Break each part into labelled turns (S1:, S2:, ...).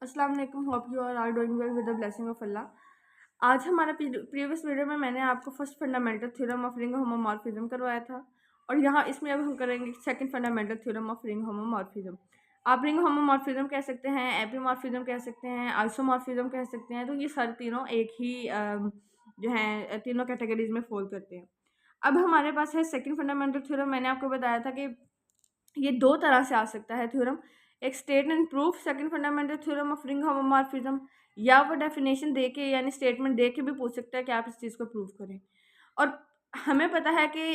S1: अस्सलाम वालेकुम, hope you are doing well with the blessing of Allah. आज हमारा प्रीवियस वीडियो में मैंने आपको first fundamental theorem of ring homomorphism करवाया था और यहाँ इसमें अब हम करेंगे second fundamental theorem of ring homomorphism. आप रिंग होमोमॉर्फिज्म कह सकते हैं, एपीमॉर्फिज्म कह सकते हैं, आइसोमॉर्फिज्म कह सकते हैं। तो ये सारे तीनों एक ही जो है तीनों कैटेगरीज में फॉल करते हैं। अब हमारे पास है सेकंड फंडामेंटल थ्योरम। मैंने आपको बताया था कि ये दो तरह से आ सकता है थ्योरम, एक state and proof second fundamental theorem of ring homomorphism, या वो डेफिनेशन दे के यानी स्टेटमेंट दे के भी पूछ सकता है कि आप इस चीज़ को प्रूव करें। और हमें पता है कि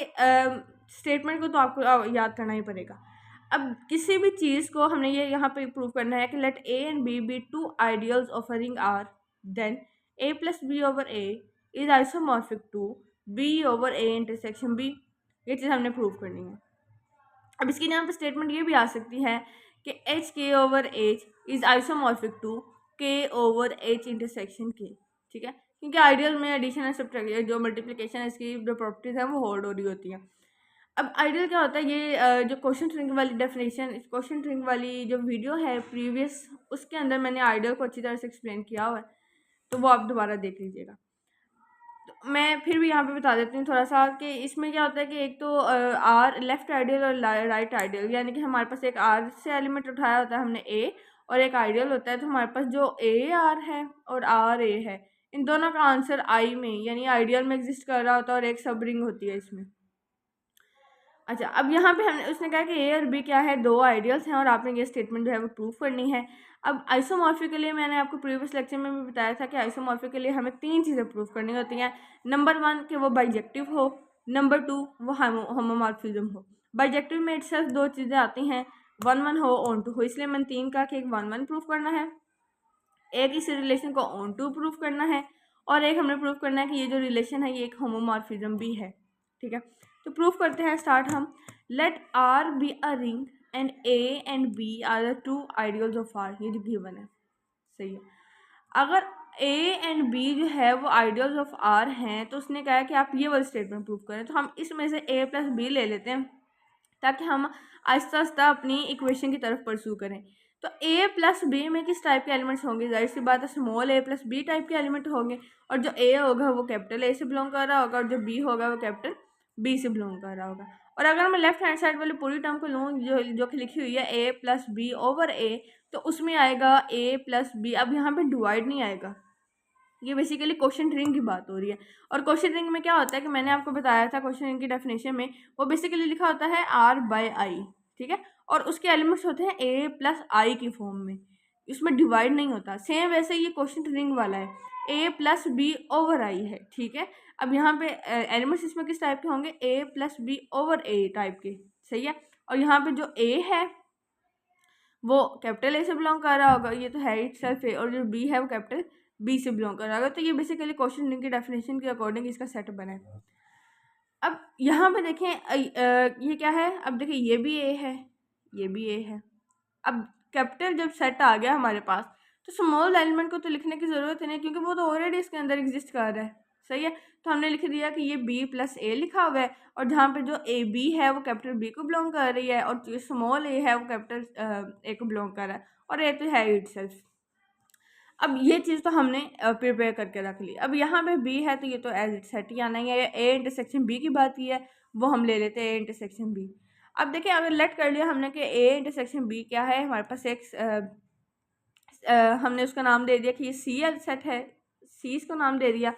S1: स्टेटमेंट को तो आपको याद करना ही पड़ेगा। अब किसी भी चीज़ को हमने ये यहाँ पे प्रूव करना है कि let A and B be two ideals of a ring R, then A plus B over A is isomorphic to B over A intersection B. ये चीज़ हमने प्रूव करनी है। अब इसकी यहाँ पे स्टेटमेंट ये भी आ सकती है कि H K over H is isomorphic to K over H intersection K. ठीक है, क्योंकि आइडियल में एडिशन एंड सब्ट्रैक्शन जो मल्टीप्लिकेशन है इसकी जो प्रॉपर्टीज है वो होल्ड हो रही होती हैं। अब आइडियल क्या होता है, ये जो क्वेश्चन ट्रिंग वाली डेफिनेशन, क्वेश्चन ट्रिंग वाली जो वीडियो है प्रीवियस, उसके अंदर मैंने आइडियल को अच्छी तरह से एक्सप्लेन किया हुआ है, तो वो आप दोबारा देख लीजिएगा। तो मैं फिर भी यहाँ पे बता देती हूँ थोड़ा सा कि इसमें क्या होता है कि एक तो आर लेफ्ट आइडियल और राइट आइडियल, यानी कि हमारे पास एक आर से एलिमेंट उठाया होता है हमने ए, और एक आइडियल होता है। तो हमारे पास जो ए आर है और आर ए है, इन दोनों का आंसर आई में यानी आइडियल में एग्जिस्ट कर रहा होता है और एक सब रिंग होती है इसमें। अच्छा, अब यहाँ पे हमने उसने कहा कि ए और बी क्या है, दो आइडियल्स हैं और आपने ये स्टेटमेंट जो है वो प्रूफ करनी है। अब आइसोमॉर्फी के लिए मैंने आपको प्रीवियस लेक्चर में भी बताया था कि आइसोमॉर्फी के लिए हमें तीन चीज़ें प्रूफ करनी होती हैं। नंबर वन कि वो बाइजेक्टिव हो, नंबर टू वो होमोमॉर्फिज्म हो। बाइजेक्टिव में इटसेल्फ दो चीज़ें आती हैं, वन वन हो ऑन टू हो, इसलिए मैंने तीन का कि एक वन वन प्रूफ करना है, एक इस रिलेशन को ऑन टू प्रूफ करना है, और एक हमने प्रूफ करना है कि ये जो रिलेशन है ये एक होमोमॉर्फिज्म भी है। ठीक है, तो प्रूफ करते हैं स्टार्ट हम। Let R be a ring and A and B are the two ideals of R, ये जो गिवन है सही है। अगर ए एंड बी जो है वो आइडियल्स ऑफ आर हैं, तो उसने कहा है कि आप ये वाली स्टेटमेंट प्रूफ करें। तो हम इसमें से ए प्लस बी ले लेते हैं ताकि हम आहिस्ता आहिस्ता अपनी इक्वेशन की तरफ परस्यू करें। तो ए प्लस बी में किस टाइप के एलिमेंट्स होंगे, जाहिर सी बात है स्मॉल ए प्लस बी टाइप के एलिमेंट होंगे, और जो ए होगा वो कैपिटल ए से बिलोंग कर रहा होगा और जो बी होगा वो कैपिटल बी से बिलोंग कर रहा होगा। और अगर मैं लेफ्ट हैंड साइड वाली पूरी टर्म को लूँ जो कि लिखी हुई है ए प्लस बी ओवर ए, तो उसमें आएगा ए प्लस बी। अब यहाँ पे डिवाइड नहीं आएगा, ये बेसिकली क्वेश्चन रिंग की बात हो रही है। और क्वेश्चन रिंग में क्या होता है कि मैंने आपको बताया था क्वेश्चन रिंग की डेफिनेशन में, वो बेसिकली लिखा होता है आर बाय आई। ठीक है, और उसके एलिमेंट्स होते हैं ए प्लस आई की फॉर्म में, इसमें डिवाइड नहीं होता। सेम वैसे ये क्वेश्चन रिंग वाला है, ए प्लस बी ओवर आई है। ठीक है, अब यहाँ पे एलिमेंट्स इसमें किस टाइप के होंगे, ए प्लस बी ओवर ए टाइप के। सही है, और यहाँ पे जो ए है वो कैपिटल ए से बिलोंग कर रहा होगा, ये तो है इट सेल्फ ए, और जो बी है वो कैपिटल बी से बिलोंग कर रहा होगा। तो ये बेसिकली क्वेश्चन रिंग की डेफिनेशन के अकॉर्डिंग इसका सेट बना है। अब यहाँ पे देखें ये क्या है, अब देखिए ये भी ए है, ये भी ए है। अब कैपिटल जब सेट आ गया हमारे पास, तो स्मॉल एलिमेंट को तो लिखने की ज़रूरत ही नहीं, क्योंकि वो तो ऑलरेडी इसके अंदर एग्जिस्ट कर रहा है। सही है, तो हमने लिख दिया कि ये बी प्लस ए लिखा हुआ है, और जहाँ पे जो ए बी है वो कैपिटल बी को बिलोंग कर रही है, और जो स्मॉल ए है वो कैपिटल ए को बिलोंग कर रहा है, और ए तो है इट सेल्फ। अब ये चीज़ तो हमने प्रिपेयर करके रख ली। अब यहाँ पे बी है तो ये तो एज इट सेट ही आना ही है। ए इंटरसेक्शन बी की बात की है, वो हम ले लेते हैं ए इंटरसेक्शन बी। अब देखिए अगर लेट कर लिया हमने कि ए इंटरसेक्शन बी क्या है, हमारे पास एक हमने उसका नाम दे दिया कि ये सी एल सेट है, सी इसको नाम दे दिया।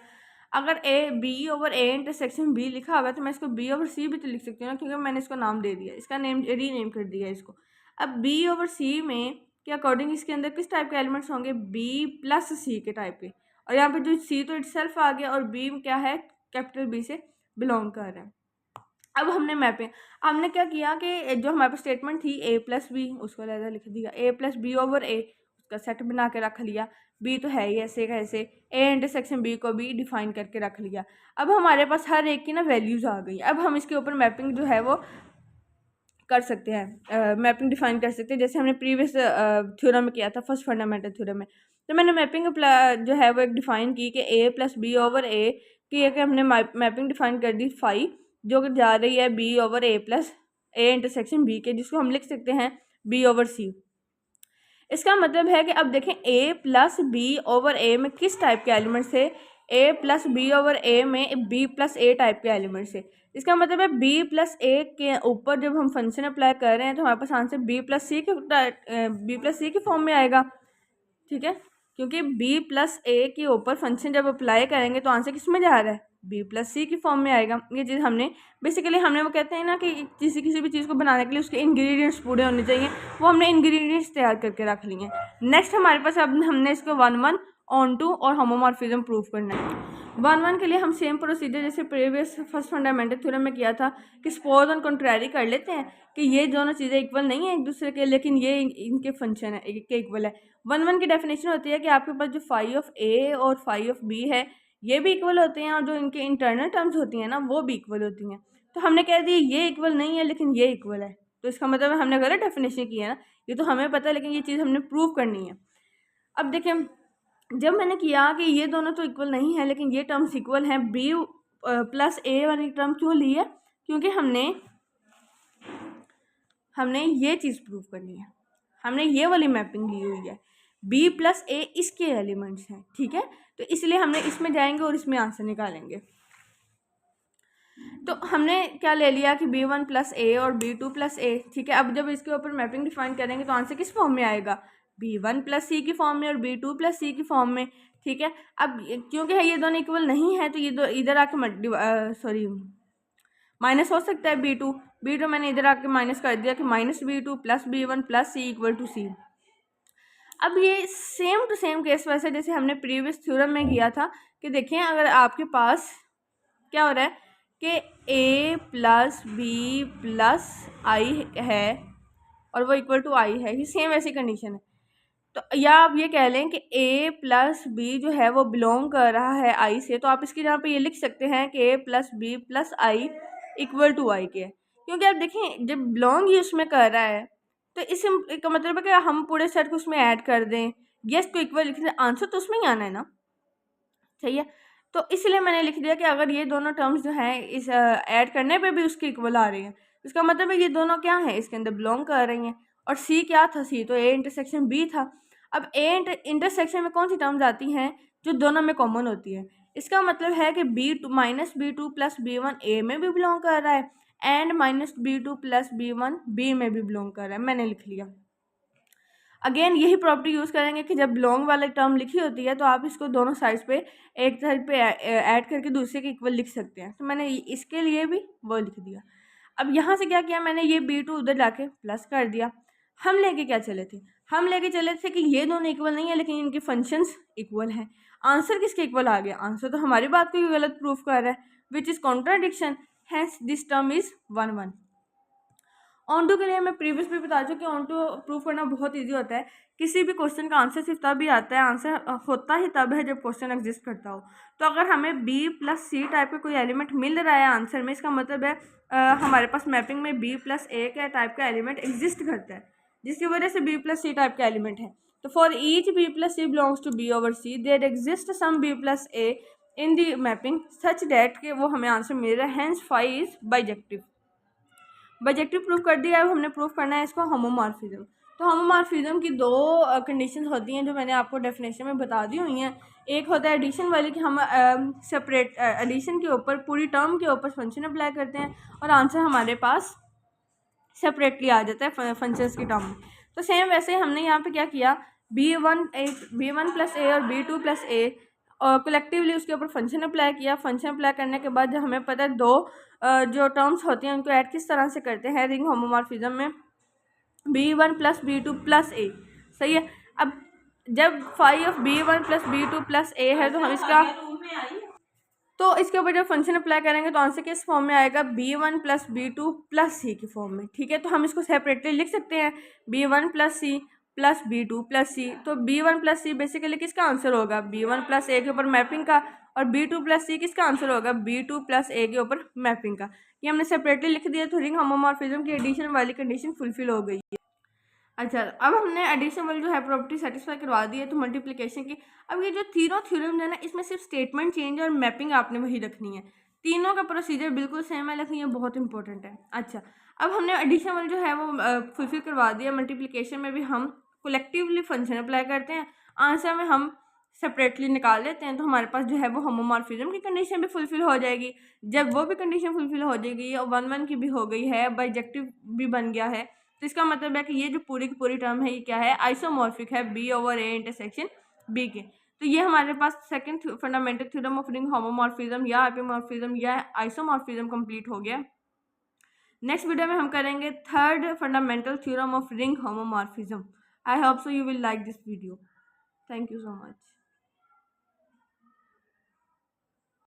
S1: अगर A B over A intersection B लिखा हुआ है तो मैं इसको बी ओवर सी भी तो लिख सकती हूँ ना, क्योंकि मैंने इसको नाम दे दिया, इसका नेम रीनेम कर दिया इसको। अब बी ओवर सी में के अकॉर्डिंग इसके अंदर किस टाइप के एलिमेंट्स होंगे, बी प्लस सी के टाइप के, और यहाँ पे जो सी तो इटसेल्फ आ गया और बी क्या है, कैपिटल बी से बिलोंग कर रहा है। अब हमने मैपिंग, हमने क्या किया कि जो हमारे पास स्टेटमेंट थी ए प्लस बी, उसको अलग लिख दिया, ए प्लस बी ओवर ए उसका सेट बना के रख लिया। बी तो है ही ऐसे का ऐसे, ए इंटरसेक्शन बी को भी डिफाइन करके रख लिया। अब हमारे पास हर एक की ना वैल्यूज़ आ गई। अब हम इसके ऊपर मैपिंग जो है वो कर सकते हैं, मैपिंग डिफाइन कर सकते हैं, जैसे हमने प्रीवियस थ्योरम में किया था फर्स्ट फंडामेंटल थ्योरम में। तो मैंने मैपिंग जो है वो एक डिफाइन की कि ए प्लस बी ओवर ए की एक हमने मैपिंग डिफाइन कर दी फाई, जो कि जा रही है B over A plus A intersection B के, जिसको हम लिख सकते हैं बी ओवर सी। इसका मतलब है कि अब देखें a plus B over a में किस टाइप के एलिमेंट्स थे, a plus B over a में b प्लस a टाइप के एलिमेंट्स थे। इसका मतलब है b प्लस a के ऊपर जब हम फंक्शन अप्लाई कर रहे हैं तो हमारे पास आंसर b प्लस सी के फॉर्म में आएगा, ठीक है, क्योंकि b प्लस a के ऊपर फंक्शन जब अप्लाई करेंगे तो आंसर किस में जा रहा है, b प्लस सी की फॉर्म में आएगा। ये चीज़ हमने बेसिकली हमने वो कहते हैं ना कि किसी भी चीज़ को बनाने के लिए उसके इंग्रेडिएंट्स पूरे होने चाहिए, वो हमने इंग्रेडिएंट्स तैयार करके रख लिए हैं। नेक्स्ट हमारे पास अब हमने इसको 1 ऑन टू और होमोमॉर्फिज्म प्रूव करना है। 1 के लिए हम सेम प्रोसीजर जैसे प्रीवियस फर्स्ट फंडामेंटल थ्योरम में किया था कि सपोज ऑन कंट्रारी कर लेते हैं कि ये दोनों चीज़ें इक्वल नहीं है एक दूसरे के, लेकिन ये इनके फंक्शन है के इक्वल है। 1 की डेफिनेशन होती है कि आपके पास जो फाई ऑफ ए और फाई ऑफ बी है ये भी इक्वल होते हैं और जो इनके इंटरनल टर्म्स होती हैं ना वो भी इक्वल होती हैं। तो हमने कह दिया ये इक्वल नहीं है लेकिन ये इक्वल है, तो इसका मतलब हमने गलत डेफिनेशन की है ना, ये तो हमें पता है लेकिन ये चीज़ हमने प्रूव करनी है। अब देखें जब मैंने किया कि ये दोनों तो इक्वल नहीं है लेकिन ये टर्म्स इक्वल हैं, बी प्लस ए वाली टर्म क्यों ली है, क्योंकि हमने ये चीज़ प्रूव करनी है, हमने ये वाली मैपिंग ली हुई है, b प्लस ए इसके एलिमेंट्स हैं, ठीक है, तो इसलिए हमने इसमें जाएंगे और इसमें आंसर निकालेंगे। तो हमने क्या ले लिया कि b1 प्लस ए और b2 प्लस ए, ठीक है। अब जब इसके ऊपर मैपिंग डिफाइन करेंगे तो आंसर किस फॉर्म में आएगा, b1 प्लस सी की फॉर्म में और b2 प्लस सी की फॉर्म में, ठीक है। अब क्योंकि ये दोनों इक्वल नहीं है तो ये दो इधर आके माइनस हो सकता है, b2 मैंने इधर आके माइनस कर दिया कि minus b2 plus b1 plus C equal to C. अब ये सेम टू सेम केस वैसे जैसे हमने प्रीवियस थ्योरम में किया था कि देखें अगर आपके पास क्या हो रहा है कि a प्लस बी प्लस आई है और वो इक्वल टू आई है, ये सेम ऐसी कंडीशन है, तो या आप ये कह लें कि a प्लस बी जो है वो बिलोंग कर रहा है आई से, तो आप इसकी जगह पे ये लिख सकते हैं कि a plus B plus I equal to I के, क्योंकि आप देखें जब बिलोंग ही उसमें कर रहा है तो इसका मतलब है कि हम पूरे सेट को उसमें ऐड कर दें, यस को इक्वल लिख दें, आंसर तो उसमें ही आना है ना, सही है। तो इसलिए मैंने लिख दिया कि अगर ये दोनों टर्म्स जो हैं इस ऐड करने पे भी उसके इक्वल आ रही हैं, इसका मतलब है ये दोनों क्या हैं, इसके अंदर बिलोंग कर रही हैं। और सी क्या था, सी तो ए इंटरसेक्शन बी था। अब ए इंटरसेक्शन में कौन सी टर्म्स आती हैं जो दोनों में कॉमन होती है, इसका मतलब है कि b2 minus b2 plus b1 ए में भी बिलोंग कर रहा है and minus b2 plus b1 B में भी बिलोंग कर रहा है, मैंने लिख लिया। अगेन यही प्रॉपर्टी यूज़ करेंगे कि जब बिलोंग वाला टर्म लिखी होती है तो आप इसको दोनों साइड्स पे एक साइड पे ऐड करके दूसरे के इक्वल लिख सकते हैं, तो मैंने इसके लिए भी वो लिख दिया। अब यहाँ से क्या किया मैंने, ये b2 उधर जाके प्लस कर दिया। हम लेके क्या चले थे, हम लेके चले थे कि ये दोनों इक्वल नहीं है लेकिन इनके फंक्शंस इक्वल हैं। आंसर किसके इक्वल आ गया, आंसर तो हमारी बात को ही गलत प्रूफ कर रहा है, which is contradiction, hence this term is 1 onto के लिए मैं प्रीवियस भी बता चुकी हूँ, ऑन टू प्रूफ करना बहुत इजी होता है। किसी भी क्वेश्चन का आंसर सिर्फ तभी आता है, आंसर होता ही तब है जब क्वेश्चन एग्जिस्ट करता हो। तो अगर हमें बी प्लस सी टाइप का कोई एलिमेंट मिल रहा है आंसर में, इसका मतलब है हमारे पास मैपिंग में बी प्लस ए का टाइप का एलिमेंट एग्जिस्ट करता है, जिसकी वजह से बी प्लस सी टाइप का एलिमेंट है। तो for each B plus C belongs to B over C there exist some B plus A in the mapping such that के वो हमें आंसर मिल रहा है, hence phi is bijective. Bijective proof कर दिया, अब हमने प्रूफ करना है इसको होमोमॉर्फिज्म। तो होमोमॉर्फिज्म की दो कंडीशंस होती हैं जो मैंने आपको डेफिनेशन में बता दी हुई हैं। एक होता है एडिशन वाली कि हम सेपरेट एडिशन के ऊपर पूरी टर्म के ऊपर फंक्शन अप्लाई करते हैं और आंसर हमारे पास सेपरेटली आ जाता है फंक्शंस की टर्म में। तो सेम वैसे हमने यहाँ पे क्या किया, b1 प्लस ए और b2 प्लस ए और कलेक्टिवली उसके ऊपर फंक्शन अप्लाई किया। फंक्शन अप्लाई करने के बाद जब हमें पता है दो जो टर्म्स होती हैं उनको ऐड किस तरह से करते हैं रिंग होमोमॉर्फिज्म में, b1 प्लस b2 प्लस ए, सही है। अब जब phi of b1 plus b2 plus A है तो हम इसके ऊपर जब फंक्शन अप्लाई करेंगे तो आंसर किस फॉर्म में आएगा, b1 प्लस b2 प्लस सी की फॉर्म में, ठीक है। तो हम इसको सेपरेटली लिख सकते हैं b1 प्लस सी प्लस b2 प्लस सी। तो b1 प्लस सी बेसिकली किसका आंसर होगा, b1 प्लस ए के ऊपर मैपिंग का, और b2 प्लस सी किसका आंसर होगा, b2 प्लस ए के ऊपर मैपिंग का। ये हमने सेपरेटली लिख दिया, तो रिंग होमोमॉर्फिज्म की एडिशन वाली कंडीशन फुलफिल हो गई है। अच्छा, अब हमने एडिशन वाली जो है प्रॉपर्टी सेटिस्फाई करवा दी है तो मल्टीप्लिकेशन की। अब ये जो तीनों थ्योरम है ना, इसमें सिर्फ स्टेटमेंट चेंज और मैपिंग आपने वही रखनी है, तीनों का प्रोसीजर बिल्कुल सेम है लेकिन ये बहुत इंपॉर्टेंट है। अच्छा, अब हमने एडिशन वाली जो है वो फुलफिल करवा दिया, मल्टीप्लिकेशन में भी हम कलेक्टिवली फंक्शन अप्लाई करते हैं, आंसर में हम सेपरेटली निकाल लेते हैं, तो हमारे पास जो है वो होमोमॉर्फिज्म की कंडीशन भी फुलफिल हो जाएगी। जब वो भी कंडीशन फुलफिल हो जाएगी और 1-1 की भी हो गई है, बाइजेक्टिव भी बन गया है, तो इसका मतलब है कि ये जो पूरी की पूरी टर्म है ये क्या है, आइसोमॉर्फिक है B/A इंटरसेक्शन B के। तो ये हमारे पास second fundamental theorem of ring homomorphism या एपिमॉर्फिज्म या आइसोमॉर्फिज्म कंप्लीट हो गया। नेक्स्ट वीडियो में हम करेंगे third fundamental theorem of ring homomorphism. I hope so you will like this video. Thank you so much.